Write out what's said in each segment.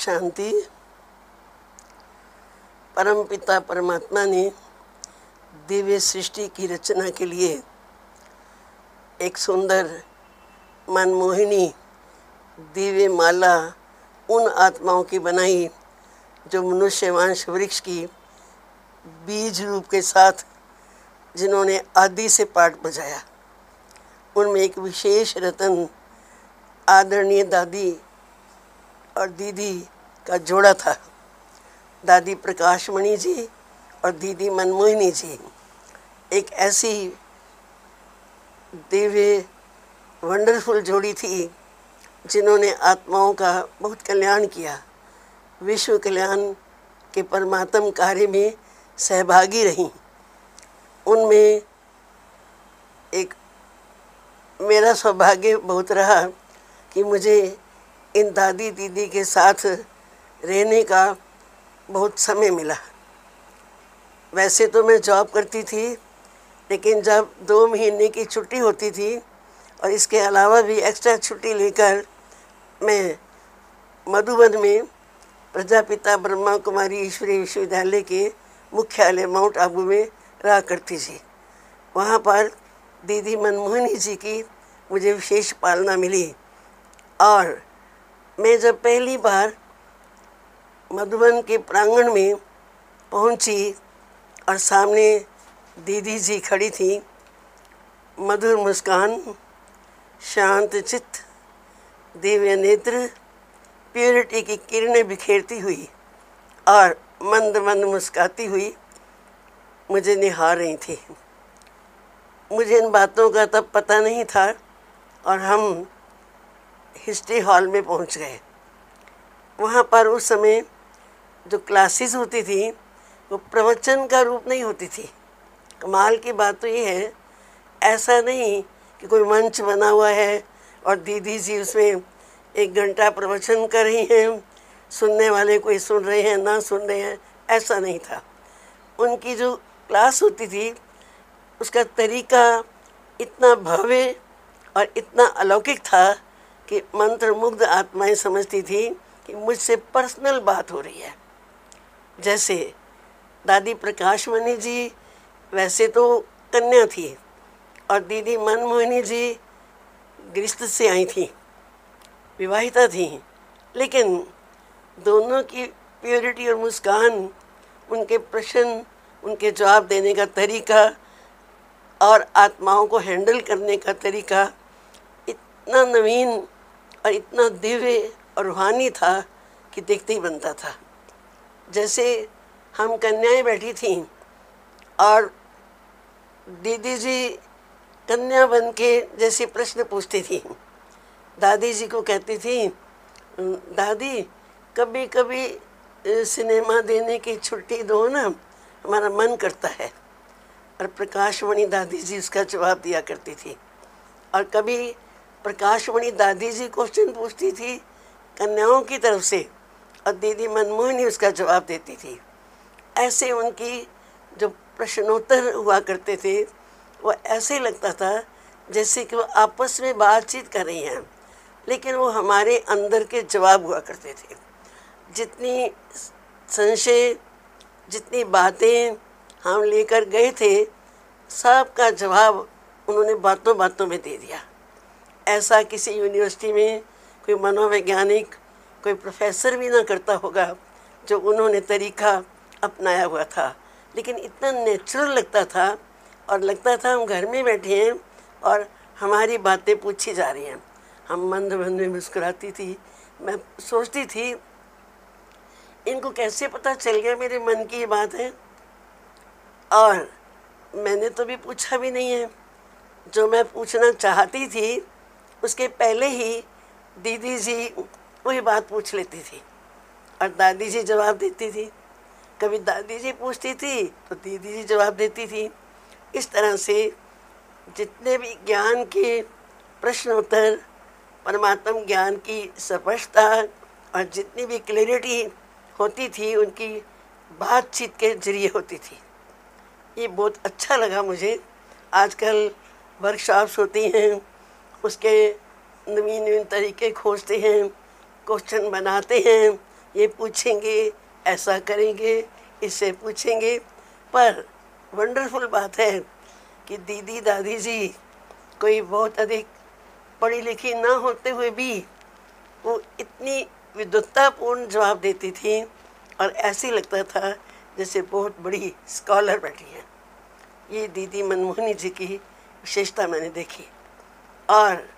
शांति। परमपिता परमात्मा ने दिव्य सृष्टि की रचना के लिए एक सुंदर मनमोहिनी दिव्य माला उन आत्माओं की बनाई जो मनुष्य वंश वृक्ष की बीज रूप के साथ जिन्होंने आदि से पाठ बजाया। उनमें एक विशेष रतन आदरणीय दादी और दीदी का जोड़ा था। दादी प्रकाशमणि जी और दीदी मनमोहिनी जी एक ऐसी दिव्य वंडरफुल जोड़ी थी जिन्होंने आत्माओं का बहुत कल्याण किया, विश्व कल्याण के परमात्म कार्य में सहभागी रहीं। उनमें एक मेरा सौभाग्य बहुत रहा कि मुझे इन दादी दीदी के साथ रहने का बहुत समय मिला। वैसे तो मैं जॉब करती थी, लेकिन जब 2 महीने की छुट्टी होती थी और इसके अलावा भी एक्स्ट्रा छुट्टी लेकर मैं मधुबन में प्रजापिता ब्रह्मा कुमारी ईश्वरीय विश्वविद्यालय के मुख्यालय माउंट आबू में रहा करती थी। वहाँ पर दीदी मनमोहिनी जी की मुझे विशेष पालना मिली और मैं जब पहली बार मधुबन के प्रांगण में पहुंची और सामने दीदी जी खड़ी थी, मधुर मुस्कान, शांत चित्त, दिव्य नेत्र, प्योरिटी की किरणें बिखेरती हुई और मंद मंद मुस्काती हुई मुझे निहार रही थी। मुझे इन बातों का तब पता नहीं था और हम हिस्ट्री हॉल में पहुंच गए। वहाँ पर उस समय जो क्लासेस होती थी वो प्रवचन का रूप नहीं होती थी। कमाल की बात तो ये है, ऐसा नहीं कि कोई मंच बना हुआ है और दीदी जी उसमें 1 घंटा प्रवचन कर रही हैं, सुनने वाले कोई सुन रहे हैं ना सुन रहे हैं, ऐसा नहीं था। उनकी जो क्लास होती थी उसका तरीका इतना भव्य और इतना अलौकिक था कि मंत्रमुग्ध आत्माएं समझती थी कि मुझसे पर्सनल बात हो रही है। जैसे दादी प्रकाशमणि जी वैसे तो कन्या थी और दीदी मनमोहिनी जी गृहस्थ से आई थी, विवाहिता थी, लेकिन दोनों की प्योरिटी और मुस्कान, उनके प्रश्न, उनके जवाब देने का तरीका और आत्माओं को हैंडल करने का तरीका इतना नवीन और इतना दिव्य और रूहानी था कि देखते ही बनता था। जैसे हम कन्याएं बैठी थीं और दीदी जी कन्या बन के जैसे प्रश्न पूछती थी, दादी जी को कहती थी, दादी कभी कभी सिनेमा देने की छुट्टी दो ना, हमारा मन करता है। और प्रकाशमणि दादी जी उसका जवाब दिया करती थी। और कभी प्रकाशमणि दादी जी क्वेश्चन पूछती थी कन्याओं की तरफ से और दीदी मनमोहिनी उसका जवाब देती थी। ऐसे उनकी जो प्रश्नोत्तर हुआ करते थे वो ऐसे लगता था जैसे कि वो आपस में बातचीत कर रही हैं, लेकिन वो हमारे अंदर के जवाब हुआ करते थे। जितनी संशय, जितनी बातें हम लेकर गए थे, सब का जवाब उन्होंने बातों बातों में दे दिया। ऐसा किसी यूनिवर्सिटी में कोई मनोवैज्ञानिक, कोई प्रोफेसर भी ना करता होगा जो उन्होंने तरीका अपनाया हुआ था। लेकिन इतना नेचुरल लगता था और लगता था हम घर में बैठे हैं और हमारी बातें पूछी जा रही हैं। हम मंद मंद में मुस्कुराती थी। मैं सोचती थी इनको कैसे पता चल गया मेरे मन की ये बात है, और मैंने तो भी पूछा भी नहीं है। जो मैं पूछना चाहती थी उसके पहले ही दीदी जी वही बात पूछ लेती थी और दादी जी जवाब देती थी। कभी दादी जी पूछती थी तो दीदी जी जवाब देती थी। इस तरह से जितने भी ज्ञान के प्रश्नोत्तर, परमात्म ज्ञान की स्पष्टता और जितनी भी क्लैरिटी होती थी उनकी बातचीत के जरिए होती थी। ये बहुत अच्छा लगा मुझे। आजकल वर्कशॉप्स होती हैं, उसके नवीन नवीन तरीके खोजते हैं, क्वेश्चन बनाते हैं ये पूछेंगे, ऐसा करेंगे, इससे पूछेंगे। पर वंडरफुल बात है कि दीदी दादी जी कोई बहुत अधिक पढ़ी लिखी ना होते हुए भी वो इतनी विद्वत्तापूर्ण जवाब देती थी और ऐसे लगता था जैसे बहुत बड़ी स्कॉलर बैठी है। ये दीदी मनमोहनी जी की विशेषता मैंने देखी। और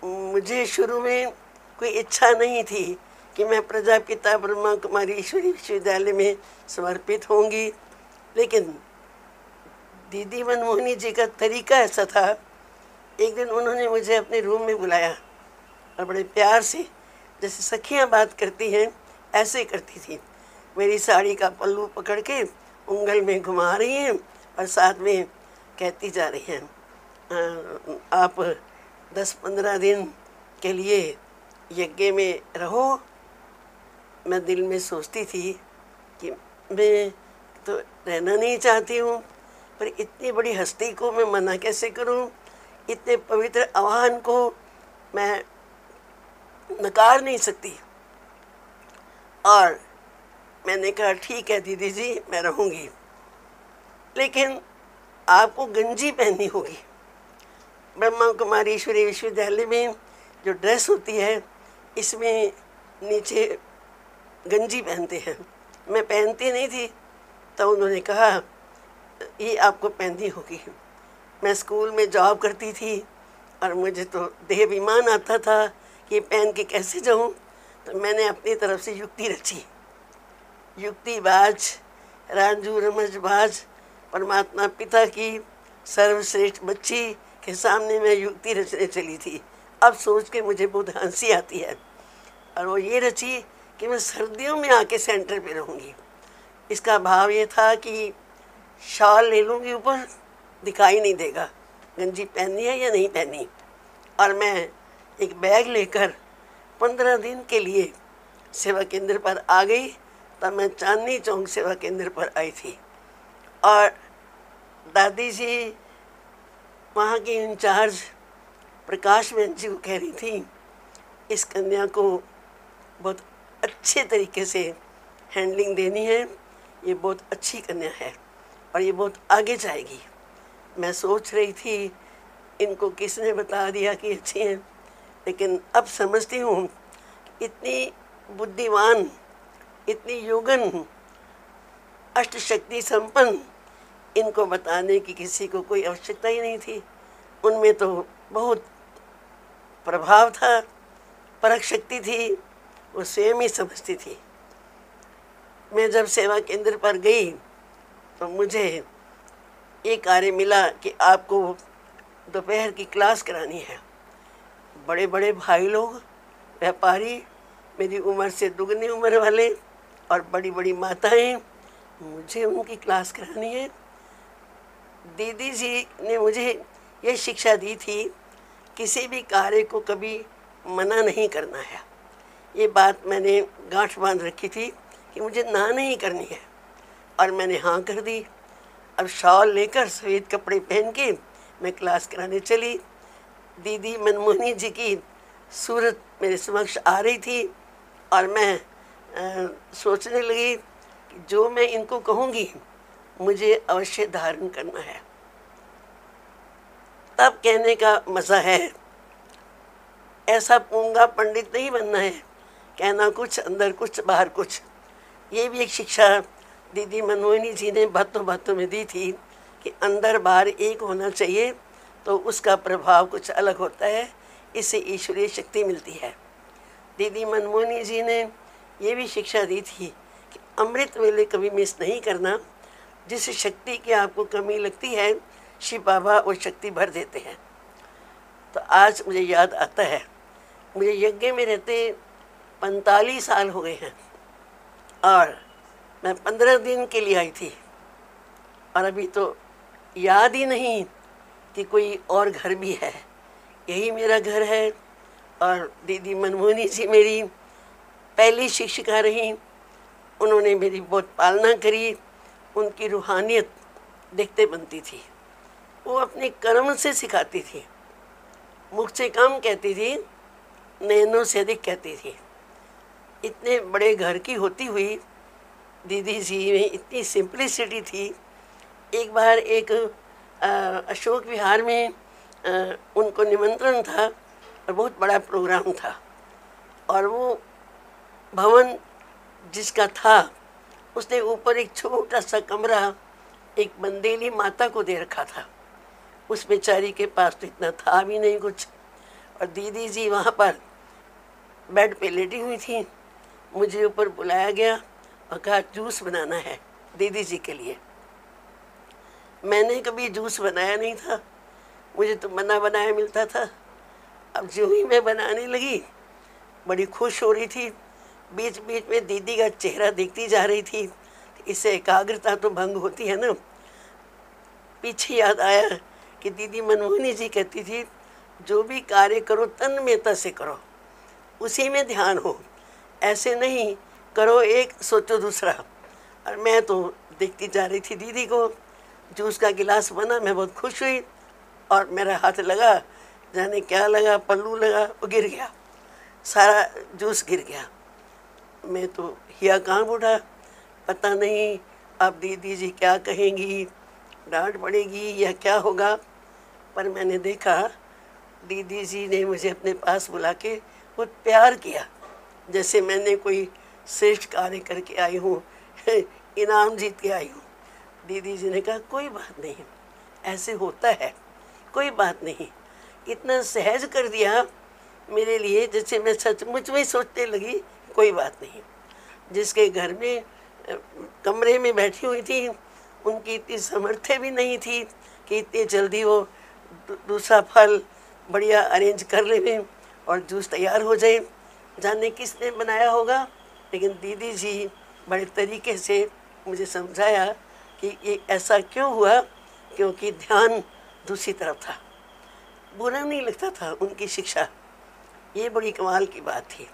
मुझे शुरू में कोई इच्छा नहीं थी कि मैं प्रजापिता ब्रह्मा कुमारी ईश्वरी विश्वविद्यालय में समर्पित होंगी, लेकिन दीदी मनमोहनी जी का तरीका ऐसा था। एक दिन उन्होंने मुझे अपने रूम में बुलाया और बड़े प्यार से, जैसे सखियां बात करती हैं ऐसे करती थी, मेरी साड़ी का पल्लू पकड़ के उंगल में घुमा रही हैं और साथ में कहती जा रही हैं, आप 10-15 दिन के लिए यज्ञ में रहो। मैं दिल में सोचती थी कि मैं तो रहना नहीं चाहती हूँ, पर इतनी बड़ी हस्ती को मैं मना कैसे करूँ, इतने पवित्र आह्वान को मैं नकार नहीं सकती। और मैंने कहा ठीक है दीदी जी, मैं रहूँगी, लेकिन आपको गंजी पहननी होगी। ब्रह्मा कुमारी ईश्वरी विश्वविद्यालय में जो ड्रेस होती है इसमें नीचे गंजी पहनते हैं, मैं पहनती नहीं थी। तो उन्होंने कहा ये आपको पहननी होगी। मैं स्कूल में जॉब करती थी और मुझे तो देहाभिमान आता था कि पहन के कैसे जाऊं। तो मैंने अपनी तरफ से युक्ति रची, युक्तिबाज राजू रमजबाज परमात्मा पिता की सर्वश्रेष्ठ बच्ची के सामने मैं युक्ति रचने चली थी। अब सोच के मुझे बहुत हंसी आती है। और वो ये रची कि मैं सर्दियों में आके सेंटर पे रहूँगी। इसका भाव ये था कि शॉल ले लूँगी, ऊपर दिखाई नहीं देगा गंजी पहननी है या नहीं पहनी। और मैं एक बैग लेकर 15 दिन के लिए सेवा केंद्र पर आ गई। तब मैं चांदनी चौक सेवा केंद्र पर आई थी और दादी जी वहाँ की इंचार्ज प्रकाश बहन जी को कह रही थी, इस कन्या को बहुत अच्छे तरीके से हैंडलिंग देनी है, ये बहुत अच्छी कन्या है और ये बहुत आगे जाएगी। मैं सोच रही थी इनको किसने बता दिया कि अच्छी हैं, लेकिन अब समझती हूँ इतनी बुद्धिमान, इतनी योगन, अष्टशक्ति संपन्न, इनको बताने की किसी को कोई आवश्यकता ही नहीं थी। उनमें तो बहुत प्रभाव था, परख शक्ति थी, वो स्वयं ही समझती थी। मैं जब सेवा केंद्र पर गई तो मुझे ये कार्य मिला कि आपको दोपहर की क्लास करानी है। बड़े बड़े भाई लोग, व्यापारी, मेरी उम्र से दुगनी उम्र वाले और बड़ी बड़ी माताएं, मुझे उनकी क्लास करानी है। दीदी जी ने मुझे ये शिक्षा दी थी, किसी भी कार्य को कभी मना नहीं करना है। ये बात मैंने गांठ बांध रखी थी कि मुझे ना नहीं करनी है, और मैंने हाँ कर दी। अब शॉल लेकर सफ़ेद कपड़े पहन के मैं क्लास कराने चली। दीदी मनमोहनी जी की सूरत मेरे समक्ष आ रही थी और मैं सोचने लगी कि जो मैं इनको कहूँगी मुझे अवश्य धारण करना है। तब कहने का मज़ा है, ऐसा पूंगा पंडित नहीं बनना है, कहना कुछ अंदर कुछ बाहर कुछ। ये भी एक शिक्षा दीदी मनमोहनी जी ने बातों बातों में दी थी कि अंदर बाहर एक होना चाहिए, तो उसका प्रभाव कुछ अलग होता है, इससे ईश्वरीय शक्ति मिलती है। दीदी मनमोहनी जी ने ये भी शिक्षा दी थी कि अमृत वेले कभी मिस नहीं करना। जिस शक्ति की आपको कमी लगती है, शिव बाबा वो शक्ति भर देते हैं। तो आज मुझे याद आता है, मुझे यज्ञ में रहते 45 साल हो गए हैं और मैं 15 दिन के लिए आई थी, और अभी तो याद ही नहीं कि कोई और घर भी है। यही मेरा घर है। और दीदी मनमोहनी जी मेरी पहली शिक्षिका रही, उन्होंने मेरी बहुत पालना करी। उनकी रूहानियत देखते बनती थी, वो अपने कर्म से सिखाती थी, मुख से कम कहती थी, नैनों से अधिक कहती थी। इतने बड़े घर की होती हुई दीदी जी में इतनी सिंपलिसिटी थी। एक बार एक अशोक विहार में उनको निमंत्रण था और बहुत बड़ा प्रोग्राम था, और वो भवन जिसका था उसने ऊपर एक छोटा सा कमरा एक बंदेली माता को दे रखा था। उस बेचारी के पास तो इतना था भी नहीं कुछ, और दीदी जी वहाँ पर बेड पे लेटी हुई थी। मुझे ऊपर बुलाया गया और कहा जूस बनाना है दीदी जी के लिए। मैंने कभी जूस बनाया नहीं था, मुझे तो बना बनाया मिलता था। अब जो ही मैं बनाने लगी, बड़ी खुश हो रही थी, बीच बीच में दीदी का चेहरा देखती जा रही थी। इससे एकाग्रता तो भंग होती है ना। पीछे याद आया कि दीदी मनमोहनी जी कहती थी, जो भी कार्य करो तन्मयता से करो, उसी में ध्यान हो, ऐसे नहीं करो एक सोचो दूसरा। और मैं तो देखती जा रही थी दीदी को। जूस का गिलास बना, मैं बहुत खुश हुई, और मेरा हाथ लगा, जाने क्या लगा, पल्लू लगा, वो गिर गया, सारा जूस गिर गया। मैं तो हिया कहाँ उठा, पता नहीं अब दीदी जी क्या कहेंगी, डांट पड़ेगी या क्या होगा। पर मैंने देखा दीदी जी ने मुझे अपने पास बुला के बहुत प्यार किया, जैसे मैंने कोई श्रेष्ठ कार्य करके आई हूँ, इनाम जीत के आई हूँ। दीदी जी ने कहा कोई बात नहीं, ऐसे होता है, कोई बात नहीं। इतना सहज कर दिया मेरे लिए, जैसे मैं सचमुच में सोचने लगी कोई बात नहीं। जिसके घर में कमरे में बैठी हुई थी, उनकी इतनी सामर्थ्य भी नहीं थी कि इतनी जल्दी वो दूसरा फल बढ़िया अरेंज कर ले और जूस तैयार हो जाए। जाने किसने बनाया होगा, लेकिन दीदी जी बड़े तरीके से मुझे समझाया कि ये ऐसा क्यों हुआ, क्योंकि ध्यान दूसरी तरफ था। बुरा नहीं लगता था उनकी शिक्षा, ये बड़ी कमाल की बात थी।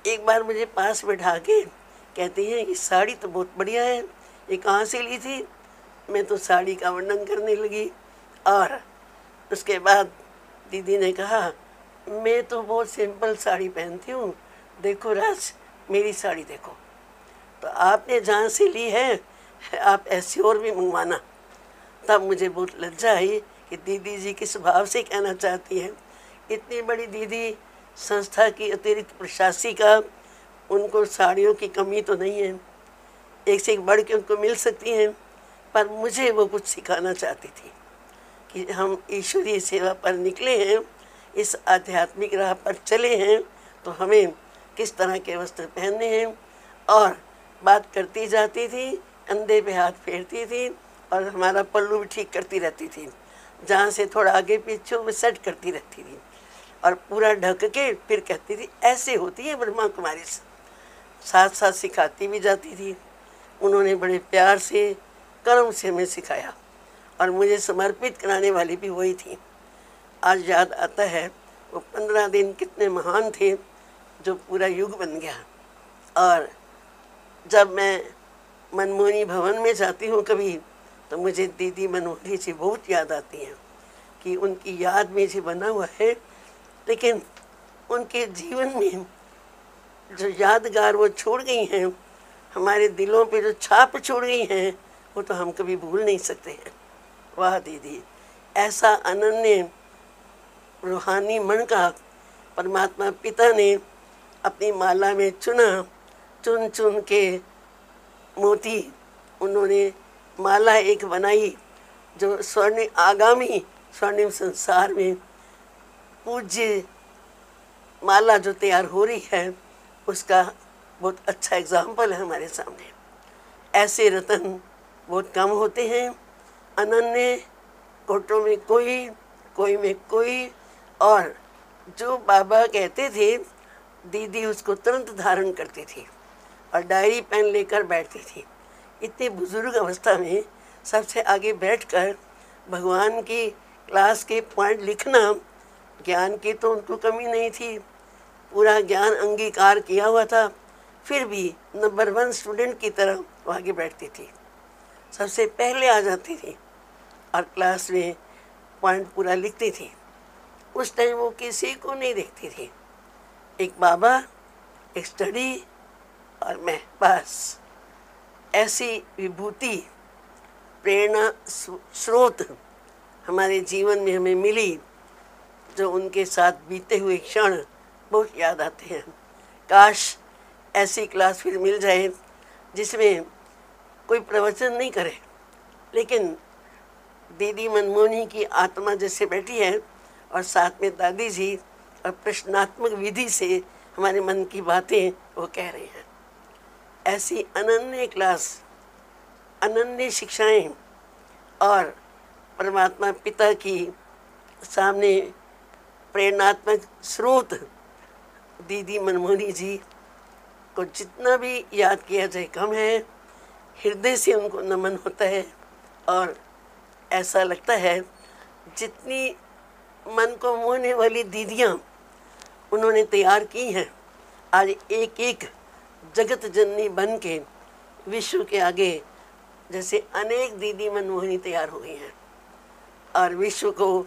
एक बार मुझे पास बैठा के कहती हैं, ये साड़ी तो बहुत बढ़िया है, ये कहाँ से ली थी। मैं तो साड़ी का वर्णन करने लगी, और उसके बाद दीदी ने कहा, मैं तो बहुत सिंपल साड़ी पहनती हूँ, देखो राज मेरी साड़ी देखो। तो आपने जहाँ से ली है आप ऐसी और भी मंगवाना। तब मुझे बहुत लज्जा आई कि दीदी जी किस भाव से कहना चाहती हैं। इतनी बड़ी दीदी, संस्था की अतिरिक्त प्रशासिका, उनको साड़ियों की कमी तो नहीं है, एक से एक बढ़ के उनको मिल सकती हैं। पर मुझे वो कुछ सिखाना चाहती थी कि हम ईश्वरीय सेवा पर निकले हैं, इस आध्यात्मिक राह पर चले हैं, तो हमें किस तरह के वस्त्र पहनने हैं। और बात करती जाती थी, कंधे पे हाथ फेरती थी, और हमारा पल्लू भी ठीक करती रहती थी, जहाँ से थोड़ा आगे पीछे वो सेट करती रहती थी, और पूरा ढक के फिर कहती थी ऐसे होती है ब्रह्मा कुमारी। साथ साथ सिखाती भी जाती थी। उन्होंने बड़े प्यार से, कर्म से हमें सिखाया, और मुझे समर्पित कराने वाली भी वही थी। आज याद आता है वो 15 दिन कितने महान थे, जो पूरा युग बन गया। और जब मैं मनमोहनी भवन में जाती हूँ कभी, तो मुझे दीदी मनमोहनी जी बहुत याद आती हैं, कि उनकी याद में जी बना हुआ है। लेकिन उनके जीवन में जो यादगार वो छोड़ गई हैं, हमारे दिलों पे जो छाप छोड़ गई हैं, वो तो हम कभी भूल नहीं सकते हैं। वाह दीदी, ऐसा अनन्य रूहानी मन का परमात्मा पिता ने अपनी माला में चुना, चुन चुन के मोती उन्होंने माला एक बनाई, जो स्वर्ण आगामी स्वर्णिम संसार में पूज्य माला जो तैयार हो रही है, उसका बहुत अच्छा एग्जाम्पल है हमारे सामने। ऐसे रतन बहुत कम होते हैं, अनन्य, कोटों में कोई में कोई। और जो बाबा कहते थे, दीदी उसको तुरंत धारण करती थी और डायरी पेन लेकर बैठती थी। इतने बुजुर्ग अवस्था में सबसे आगे बैठकर भगवान की क्लास के पॉइंट लिखना, ज्ञान की तो उनको कमी नहीं थी, पूरा ज्ञान अंगीकार किया हुआ था, फिर भी नंबर 1 स्टूडेंट की तरह वो आगे बैठती थी, सबसे पहले आ जाती थी और क्लास में पॉइंट पूरा लिखती थी। उस टाइम वो किसी को नहीं देखती थी, एक बाबा, एक स्टडी, और मैं, बस ऐसी विभूति, प्रेरणा स्रोत हमारे जीवन में हमें मिली, जो उनके साथ बीते हुए क्षण बहुत याद आते हैं। काश ऐसी क्लास फिर मिल जाए जिसमें कोई प्रवचन नहीं करे, लेकिन दीदी मनमोहनी की आत्मा जैसे बैठी है और साथ में दादी जी और प्रश्नात्मक विधि से हमारे मन की बातें वो कह रही हैं। ऐसी अनन्य क्लास, अनन्य शिक्षाएं और परमात्मा पिता की सामने प्रेरणात्मक स्रोत दीदी मनमोहनी जी को जितना भी याद किया जाए कम है। हृदय से उनको नमन होता है और ऐसा लगता है जितनी मन को मोहने वाली दीदियाँ उन्होंने तैयार की हैं, आज एक एक जगत जननी बन के विश्व के आगे जैसे अनेक दीदी मनमोहनी तैयार हो गई हैं और विश्व को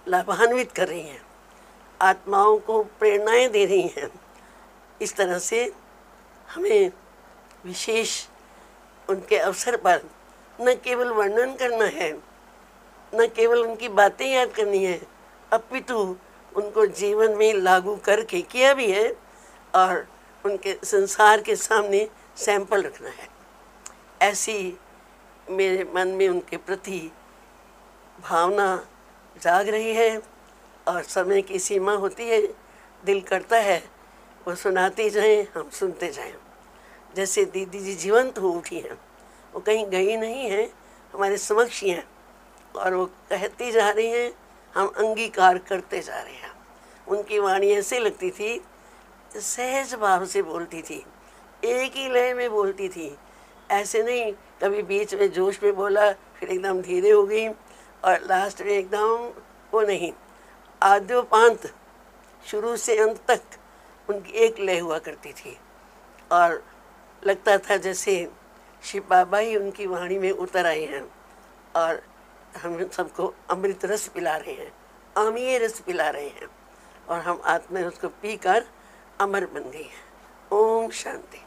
लाभान्वित कर रही हैं, आत्माओं को प्रेरणाएं दे रही हैं। इस तरह से हमें विशेष उनके अवसर पर न केवल वर्णन करना है, न केवल उनकी बातें याद करनी है, अपितु उनको जीवन में लागू करके किया भी है और उनके संसार के सामने सैंपल रखना है। ऐसी मेरे मन में उनके प्रति भावना जाग रही है और समय की सीमा होती है, दिल करता है वो सुनाती जाएं, हम सुनते जाएं। जैसे दीदी जी जीवंत हो उठी हैं, वो कहीं गई नहीं है, हमारे समक्ष ही हैं और वो कहती जा रही हैं, हम अंगीकार करते जा रहे हैं। उनकी वाणी ऐसे लगती थी, सहज भाव से बोलती थी, एक ही लय में बोलती थी, ऐसे नहीं कभी बीच में जोश में बोला फिर एकदम धीरे हो गई और लास्ट में एकदम वो नहीं, आद्योपांत शुरू से अंत तक उनकी एक लय हुआ करती थी और लगता था जैसे शिव बाबा ही उनकी वाणी में उतर आए हैं और हम सबको अमृत रस पिला रहे हैं, आमीय रस पिला रहे हैं और हम आत्मा उसको पीकर अमर बन गई हैं। ओम शांति।